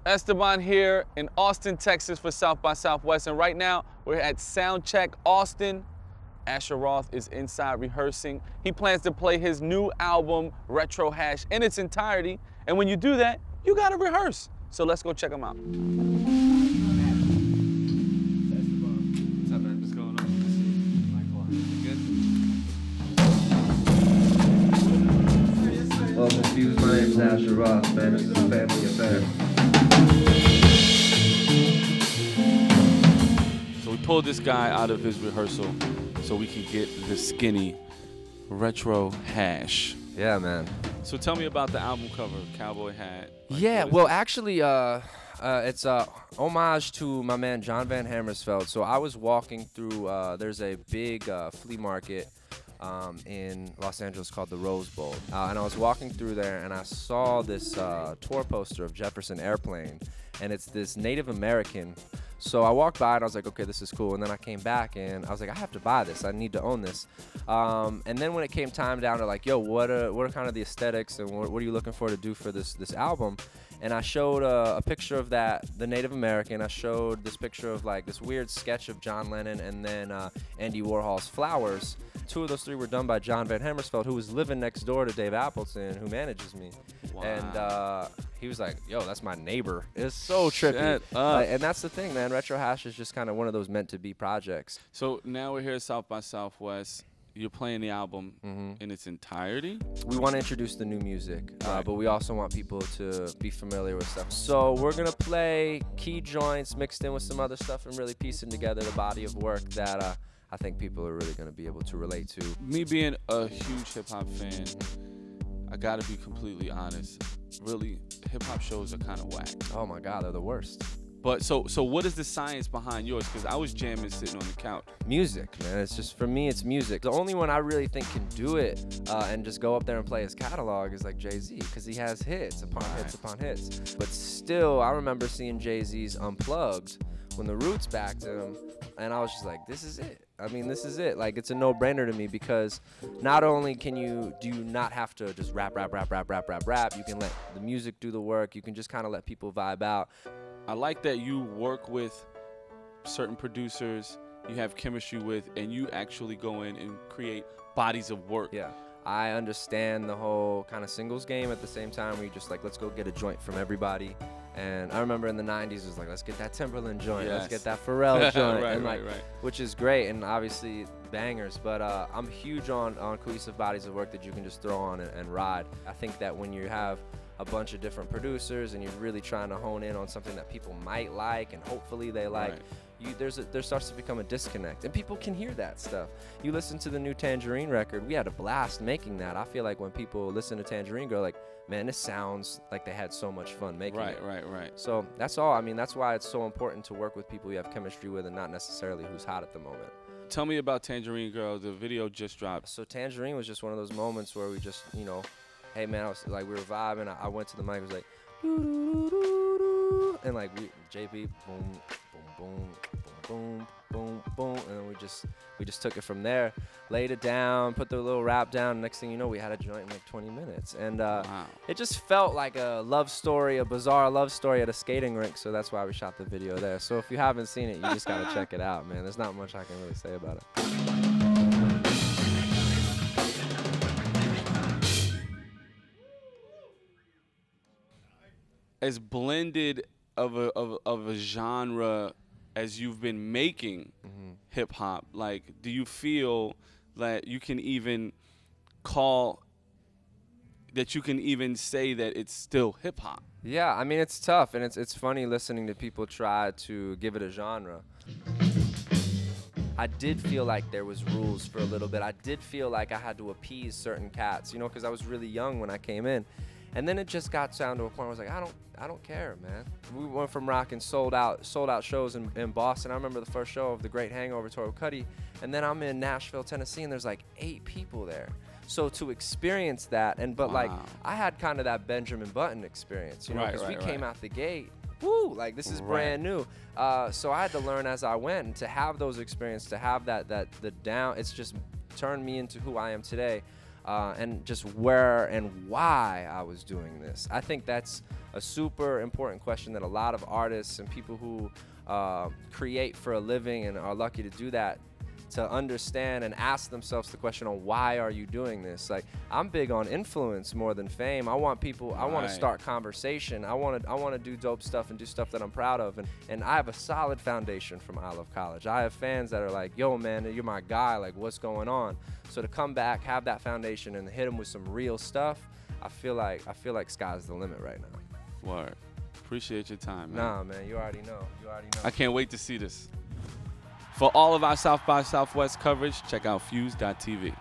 Esteban here in Austin, Texas for South by Southwest, and right now we're at Soundcheck Austin. Asher Roth is inside rehearsing. He plans to play his new album, Retro Hash, in its entirety, and when you do that, you gotta rehearse. So let's go check him out. What's up, man? What's going on? Michael, you good? Welcome, Fuse. My name's Asher Roth, man. This is a family affair. So we pulled this guy out of his rehearsal so we can get the skinny Retro Hash. Yeah, man. So tell me about the album cover, cowboy hat. Yeah, well, actually, it's a homage to my man John Van Hammersveld. So I was walking through, there's a big flea market in Los Angeles called the Rose Bowl. And I was walking through there and I saw this tour poster of Jefferson Airplane. And it's this Native American. So I walked by and I was like, okay, this is cool. And then I came back and I was like, I have to buy this. I need to own this. And then when it came time down to like, yo, what are kind of the aesthetics and what are you looking for to do for this album? And I showed a picture of the Native American. I showed this picture of like this weird sketch of John Lennon and then Andy Warhol's Flowers. Two of those three were done by John Van Hammersveld, who was living next door to Dave Appleton, who manages me. Wow. And he was like, yo, that's my neighbor. It's so trippy. And that's the thing, man. Retro Hash is just kind of one of those meant-to-be projects. So now we're here at South by Southwest. You're playing the album in its entirety? We want to introduce the new music, Right. but we also want people to be familiar with stuff. So we're going to play key joints mixed in with some other stuff and really piecing together the body of work that I think people are really going to be able to relate to. Me being a huge hip-hop fan, I gotta be completely honest. Really, hip-hop shows are kind of whack. Oh my God, they're the worst. But so what is the science behind yours? Because I was jamming sitting on the couch. Music, man. It's just, for me, it's music. The only one I really think can do it and just go up there and play his catalog is like Jay-Z, because he has hits upon hits upon hits. But still, I remember seeing Jay-Z's Unplugged when the Roots backed him, and I was just like, this is it. I mean, this is it. Like, it's a no-brainer to me, because not only do you not have to just rap. You can let the music do the work. You can just kind of let people vibe out. I like that you work with certain producers you have chemistry with, and you actually go in and create bodies of work. Yeah. I understand the whole kind of singles game at the same time where you just like, let's go get a joint from everybody. And I remember in the 90s, it was like, let's get that Timberland joint, Yes. let's get that Pharrell joint, right. which is great, and obviously bangers. But I'm huge on cohesive bodies of work that you can just throw on and ride. I think that when you have a bunch of different producers and you're really trying to hone in on something that people might like and hopefully they like, there starts to become a disconnect, and people can hear that stuff. You listen to the new Tangerine record, we had a blast making that. I feel like when people listen to Tangerine Girl, like, man, this sounds like they had so much fun making it. Right. So that's all. I mean, that's why it's so important to work with people you have chemistry with and not necessarily who's hot at the moment. Tell me about Tangerine Girl. The video just dropped. So Tangerine was just one of those moments where we just, you know, hey man, I was like, we were vibing. I went to the mic, it was like, doo-doo-doo-doo-doo, and like JP, boom, boom, boom, boom, boom, and then we just took it from there, laid it down, put the little rap down. Next thing you know, we had a joint in like 20 minutes, and Wow. it just felt like a love story, a bizarre love story at a skating rink. So that's why we shot the video there. So if you haven't seen it, you just gotta check it out, man. There's not much I can really say about it. As blended of a genre as you've been making hip hop, like, do you feel that you can even say that it's still hip hop? Yeah, I mean, it's tough, and it's funny listening to people try to give it a genre. I did feel like there was rules for a little bit. I did feel like I had to appease certain cats, you know, because I was really young when I came in. And then it just got down to a point where I was like, I don't care, man. We went from rocking sold out shows in Boston. I remember the first show of the Great Hangover tour with Cuddy, and then I'm in Nashville, Tennessee, and there's like 8 people there. So to experience that, but like, I had kind of that Benjamin Button experience, you know, because we came out the gate, woo, like this is brand new. So I had to learn as I went, and to have those experiences, to have the down, it's just turned me into who I am today. And just where and why I was doing this. I think that's a super important question that a lot of artists and people who create for a living and are lucky to do that, to understand and ask themselves the question on why are you doing this. Like, I'm big on influence more than fame. I want people, I want to start conversation. I want to do dope stuff and do stuff that I'm proud of. And I have a solid foundation from I Love College. I have fans that are like, yo man, you're my guy, like what's going on? So to come back, have that foundation and hit them with some real stuff, I feel like sky's the limit right now. Word. Appreciate your time, man. Nah, man, you already know. You already know. I can't wait to see this. For all of our South by Southwest coverage, check out Fuse.tv.